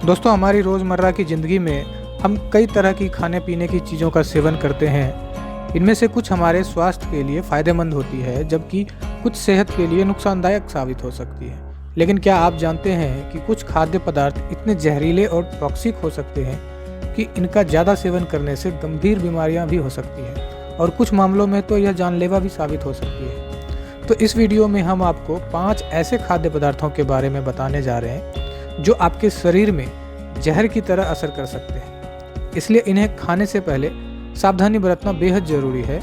दोस्तों, हमारी रोज़मर्रा की ज़िंदगी में हम कई तरह की खाने पीने की चीज़ों का सेवन करते हैं। इनमें से कुछ हमारे स्वास्थ्य के लिए फ़ायदेमंद होती है, जबकि कुछ सेहत के लिए नुकसानदायक साबित हो सकती है। लेकिन क्या आप जानते हैं कि कुछ खाद्य पदार्थ इतने जहरीले और टॉक्सिक हो सकते हैं कि इनका ज़्यादा सेवन करने से गंभीर बीमारियां भी हो सकती हैं, और कुछ मामलों में तो यह जानलेवा भी साबित हो सकती है। तो इस वीडियो में हम आपको 5 ऐसे खाद्य पदार्थों के बारे में बताने जा रहे हैं जो आपके शरीर में जहर की तरह असर कर सकते हैं। इसलिए इन्हें खाने से पहले सावधानी बरतना बेहद ज़रूरी है।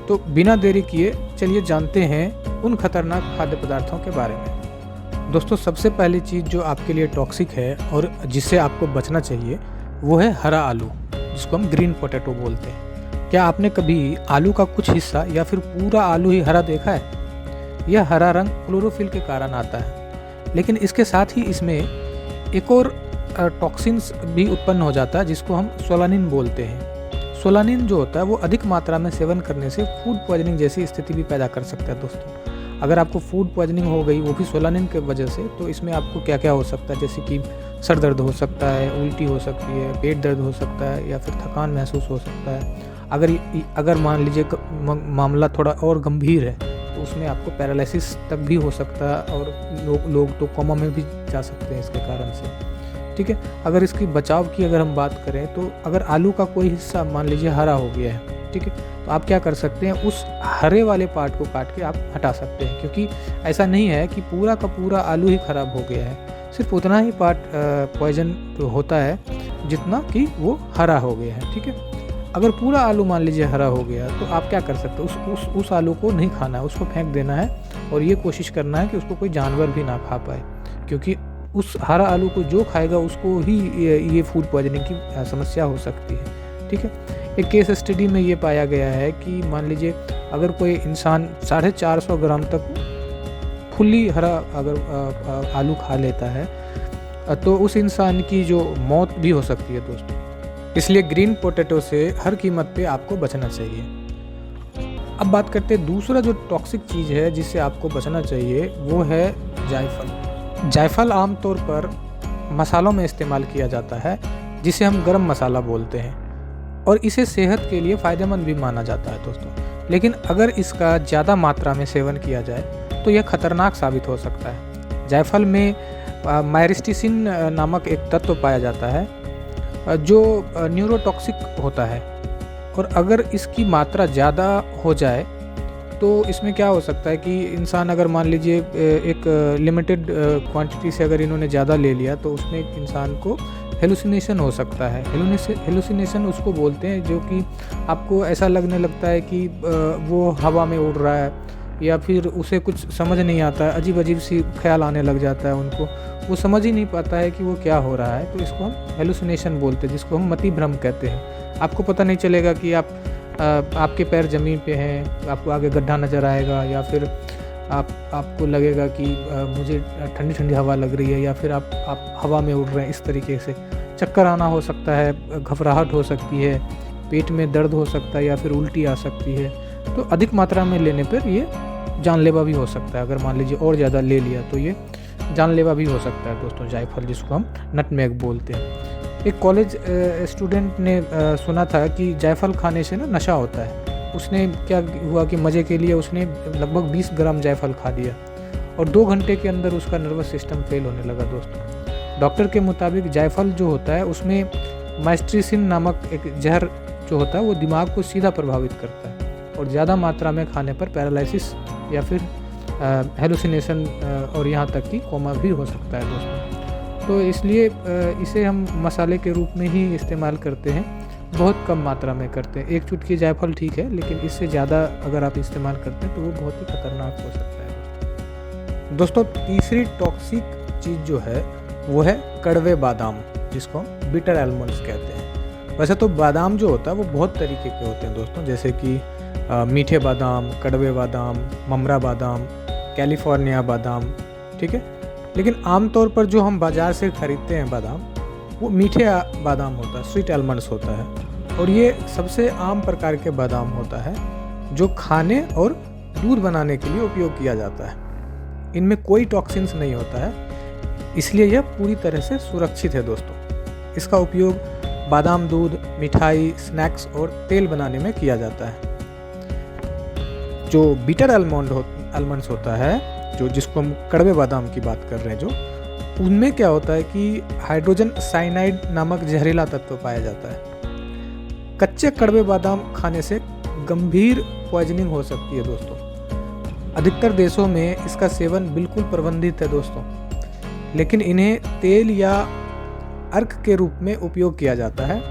तो बिना देरी किए चलिए जानते हैं उन खतरनाक खाद्य पदार्थों के बारे में। दोस्तों, सबसे पहली चीज़ जो आपके लिए टॉक्सिक है और जिससे आपको बचना चाहिए वो है हरा आलू, जिसको हम ग्रीन पोटैटो बोलते हैं। क्या आपने कभी आलू का कुछ हिस्सा या फिर पूरा आलू ही हरा देखा है? यह हरा रंग क्लोरोफिल के कारण आता है, लेकिन इसके साथ ही इसमें एक और टॉक्सिन्स भी उत्पन्न हो जाता है जिसको हम सोलानिन बोलते हैं। सोलानिन जो होता है वो अधिक मात्रा में सेवन करने से फूड पॉइजनिंग जैसी स्थिति भी पैदा कर सकता है। दोस्तों, अगर आपको फूड पॉइजनिंग हो गई वो भी सोलानिन के वजह से, तो इसमें आपको क्या क्या हो सकता है, जैसे कि सर दर्द हो सकता है, उल्टी हो सकती है, पेट दर्द हो सकता है, या फिर थकान महसूस हो सकता है। अगर मान लीजिए मामला थोड़ा और गंभीर है तो उसमें आपको पैरालिसिस तक भी हो सकता है, और लोग तो कोमा में भी जा सकते हैं इसके कारण से। ठीक है, अगर इसकी बचाव की अगर हम बात करें तो अगर आलू का कोई हिस्सा मान लीजिए हरा हो गया है, ठीक है, तो आप क्या कर सकते हैं, उस हरे वाले पार्ट को काट के आप हटा सकते हैं, क्योंकि ऐसा नहीं है कि पूरा का पूरा आलू ही खराब हो गया है। सिर्फ उतना ही पार्ट पॉइजन होता है जितना कि वो हरा हो गया है। ठीक है, अगर पूरा आलू मान लीजिए हरा हो गया तो आप क्या कर सकते हो, उस आलू को नहीं खाना है, उसको फेंक देना है, और ये कोशिश करना है कि उसको कोई जानवर भी ना खा पाए, क्योंकि उस हरा आलू को जो खाएगा उसको ही ये फूड पॉइजनिंग की समस्या हो सकती है। ठीक है, एक केस स्टडी में ये पाया गया है कि मान लीजिए अगर कोई इंसान 450 ग्राम तक फुल्ली हरा अगर आलू खा लेता है तो उस इंसान की जो मौत भी हो सकती है। दोस्तों, इसलिए ग्रीन पोटैटो से हर कीमत पे आपको बचना चाहिए। अब बात करते हैं दूसरा जो टॉक्सिक चीज़ है जिससे आपको बचना चाहिए, वो है जायफल। जायफल आमतौर पर मसालों में इस्तेमाल किया जाता है, जिसे हम गरम मसाला बोलते हैं, और इसे सेहत के लिए फ़ायदेमंद भी माना जाता है। दोस्तों, लेकिन अगर इसका ज़्यादा मात्रा में सेवन किया जाए तो यह खतरनाक साबित हो सकता है। जायफल में मायरिस्टिसिन नामक एक तत्व पाया जाता है जो न्यूरोटॉक्सिक होता है, और अगर इसकी मात्रा ज़्यादा हो जाए तो इसमें क्या हो सकता है कि इंसान अगर मान लीजिए एक लिमिटेड क्वांटिटी से अगर इन्होंने ज़्यादा ले लिया तो उसमें एक इंसान को हेलुसिनेशन हो सकता है। हेलुसिनेशन उसको बोलते हैं जो कि आपको ऐसा लगने लगता है कि वो हवा में उड़ रहा है, या फिर उसे कुछ समझ नहीं आता है, अजीब अजीब सी ख्याल आने लग जाता है उनको, वो समझ ही नहीं पाता है कि वो क्या हो रहा है। तो इसको हम हेलुसिनेशन बोलते हैं, जिसको हम मति भ्रम कहते हैं। आपको पता नहीं चलेगा कि आपके पैर ज़मीन पे हैं, आपको आगे गड्ढा नज़र आएगा, या फिर आपको लगेगा कि मुझे ठंडी ठंडी हवा लग रही है, या फिर आप हवा में उड़ रहे हैं। इस तरीके से चक्कर आना हो सकता है, घबराहट हो सकती है, पेट में दर्द हो सकता है, या फिर उल्टी आ सकती है। तो अधिक मात्रा में लेने पर ये जानलेवा भी हो सकता है। अगर मान लीजिए और ज़्यादा ले लिया तो ये जानलेवा भी हो सकता है। दोस्तों, जायफल जिसको हम नटमेग बोलते हैं। एक कॉलेज स्टूडेंट ने सुना था कि जायफल खाने से ना नशा होता है। उसने क्या हुआ कि मज़े के लिए उसने लगभग 20 ग्राम जायफल खा दिया, और 2 घंटे के अंदर उसका नर्वस सिस्टम फेल होने लगा। दोस्तों, डॉक्टर के मुताबिक जायफल जो होता है उसमें माइस्ट्रिसिन नामक एक जहर जो होता है वो दिमाग को सीधा प्रभावित करता है, और ज़्यादा मात्रा में खाने पर पैरालिसिस या फिर हेलुसिनेशन और यहाँ तक कि कोमा भी हो सकता है। दोस्तों, तो इसलिए इसे हम मसाले के रूप में ही इस्तेमाल करते हैं, बहुत कम मात्रा में करते हैं। 1 चुटकी जायफल ठीक है, लेकिन इससे ज़्यादा अगर आप इस्तेमाल करते हैं तो वो बहुत ही खतरनाक हो सकता है। दोस्तों, तीसरी टॉक्सिक चीज़ जो है वो है कड़वे बादाम, जिसको हम बिटर आलमंड्स कहते हैं। वैसे तो बादाम जो होता है वो बहुत तरीके के होते हैं दोस्तों, जैसे कि मीठे बादाम, कड़वे बादाम, ममरा बादाम, कैलिफोर्निया बादाम। ठीक है, लेकिन आमतौर पर जो हम बाज़ार से ख़रीदते हैं बादाम, वो मीठे बादाम होता है, स्वीट आलमंड्स होता है, और ये सबसे आम प्रकार के बादाम होता है जो खाने और दूध बनाने के लिए उपयोग किया जाता है। इनमें कोई टॉक्सिन्स नहीं होता है। इसलिए यह पूरी तरह से सुरक्षित है दोस्तों। इसका उपयोग बादाम दूध, मिठाई, स्नैक्स और तेल बनाने में किया जाता है। जो बिटर आलमंड्स होता है, जो जिसको हम कड़वे बादाम की बात कर रहे हैं, जो उनमें क्या होता है कि हाइड्रोजन साइनाइड नामक जहरीला तत्व पाया जाता है। कच्चे कड़वे बादाम खाने से गंभीर पॉइजनिंग हो सकती है दोस्तों। अधिकतर देशों में इसका सेवन बिल्कुल प्रतिबंधित है दोस्तों, लेकिन इन्हें तेल या अर्क के रूप में उपयोग किया जाता है,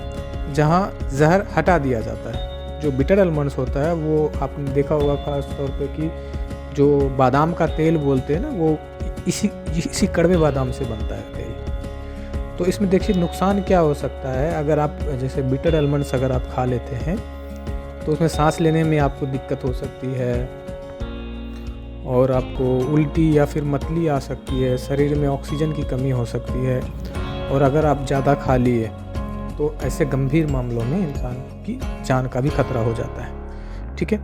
जहां जहर हटा दिया जाता है। जो बिटर आलमंड्स होता है वो आपने देखा होगा खास तौर पे कि जो बादाम का तेल बोलते हैं ना, वो इसी कड़वे बादाम से बनता है तेल। तो इसमें देखिए नुकसान क्या हो सकता है। अगर आप जैसे बिटर आलमंड्स अगर आप खा लेते हैं तो उसमें सांस लेने में आपको दिक्कत हो सकती है, और आपको उल्टी या फिर मतली आ सकती है, शरीर में ऑक्सीजन की कमी हो सकती है, और अगर आप ज़्यादा खा लिए तो ऐसे गंभीर मामलों में इंसान की जान का भी खतरा हो जाता है। ठीक है,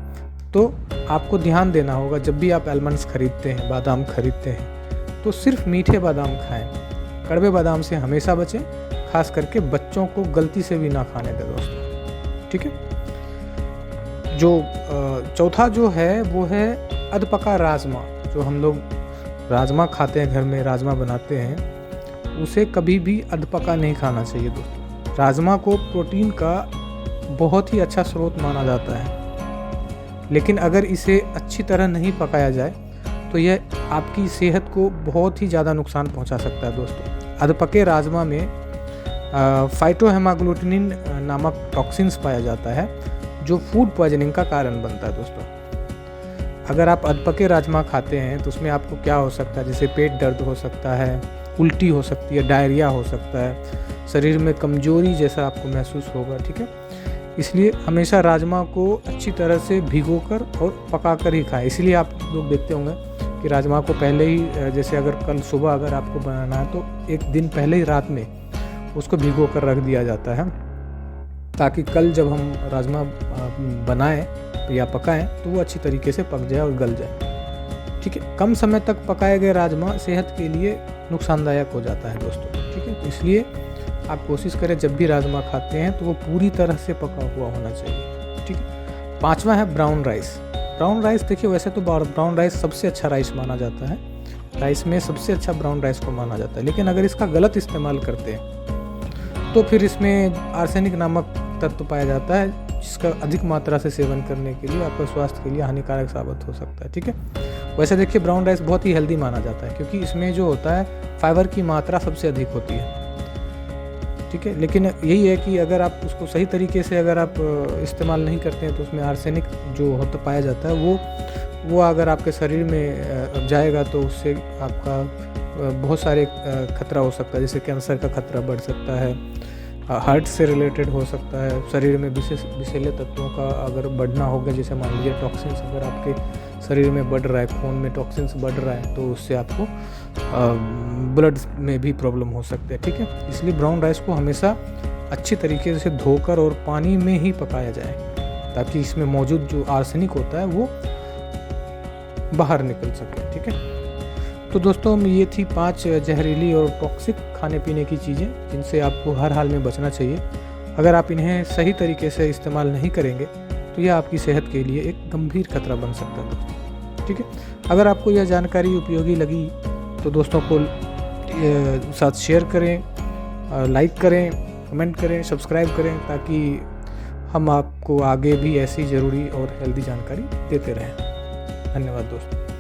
तो आपको ध्यान देना होगा जब भी आप आलमंड्स खरीदते हैं, बादाम खरीदते हैं, तो सिर्फ मीठे बादाम खाएं। कड़वे बादाम से हमेशा बचें, खास करके बच्चों को गलती से भी ना खाने दें दोस्तों। ठीक है, जो चौथा जो है वो है अधपका राजमा। जो हम लोग राजमा खाते हैं, घर में राजमा बनाते हैं, उसे कभी भी अधपका नहीं खाना चाहिए दोस्तों। राजमा को प्रोटीन का बहुत ही अच्छा स्रोत माना जाता है, लेकिन अगर इसे अच्छी तरह नहीं पकाया जाए तो यह आपकी सेहत को बहुत ही ज़्यादा नुकसान पहुंचा सकता है दोस्तों। अधपके राजमा में फाइटोहेमाग्लूटिनिन नामक टॉक्सिन्स पाया जाता है, जो फूड पॉइजनिंग का कारण बनता है दोस्तों। अगर आप अधपके राजमा खाते हैं तो उसमें आपको क्या हो सकता है, जैसे पेट दर्द हो सकता है, उल्टी हो सकती है, डायरिया हो सकता है, शरीर में कमजोरी जैसा आपको महसूस होगा। ठीक है, इसलिए हमेशा राजमा को अच्छी तरह से भिगोकर और पकाकर ही खाएं। इसलिए आप लोग देखते होंगे कि राजमा को पहले ही, जैसे अगर कल सुबह अगर आपको बनाना है तो एक दिन पहले ही रात में उसको भिगोकर रख दिया जाता है, ताकि कल जब हम राजमा बनाएं या पकाएं तो वो अच्छी तरीके से पक जाए और गल जाए। ठीक है, कम समय तक पकाए गए राजमा सेहत के लिए नुकसानदायक हो जाता है दोस्तों। ठीक है, इसलिए आप कोशिश करें जब भी राजमा खाते हैं तो वो पूरी तरह से पका हुआ होना चाहिए। ठीक है, पांचवा है ब्राउन राइस। ब्राउन राइस देखिए, वैसे तो ब्राउन राइस सबसे अच्छा राइस माना जाता है, राइस में सबसे अच्छा ब्राउन राइस को माना जाता है, लेकिन अगर इसका गलत इस्तेमाल करते हैं तो फिर इसमें आर्सेनिक नामक तत्व पाया जाता है, जिसका अधिक मात्रा से सेवन करने के लिए आपके स्वास्थ्य के लिए हानिकारक साबित हो सकता है। ठीक है, वैसे देखिए ब्राउन राइस बहुत ही हेल्दी माना जाता है, क्योंकि इसमें जो होता है फाइबर की मात्रा सबसे अधिक होती है। ठीक है, लेकिन यही है कि अगर आप उसको सही तरीके से अगर आप इस्तेमाल नहीं करते हैं तो उसमें आर्सेनिक जो होता पाया जाता है वो अगर आपके शरीर में जाएगा तो उससे आपका बहुत सारे खतरा हो सकता है, जैसे कैंसर का खतरा बढ़ सकता है, हार्ट से रिलेटेड हो सकता है, शरीर में विषैले तत्वों का अगर बढ़ना होगा, जैसे मान लीजिए टॉक्सिन्स अगर आपके शरीर में बढ़ रहा है, खून में टॉक्सिन्स बढ़ रहा है, तो उससे आपको ब्लड में भी प्रॉब्लम हो सकते हैं। ठीक है, इसलिए ब्राउन राइस को हमेशा अच्छी तरीके से धोकर और पानी में ही पकाया जाए, ताकि इसमें मौजूद जो आर्सेनिक होता है वो बाहर निकल सके। ठीक है, तो दोस्तों ये थी 5 जहरीली और टॉक्सिक खाने पीने की चीज़ें जिनसे आपको हर हाल में बचना चाहिए। अगर आप इन्हें सही तरीके से इस्तेमाल नहीं करेंगे तो यह आपकी सेहत के लिए एक गंभीर खतरा बन सकता है दोस्तों। ठीक है, अगर आपको यह जानकारी उपयोगी लगी तो दोस्तों को साथ शेयर करें, लाइक करें, कमेंट करें, सब्सक्राइब करें, ताकि हम आपको आगे भी ऐसी ज़रूरी और हेल्दी जानकारी देते रहें। धन्यवाद दोस्तों।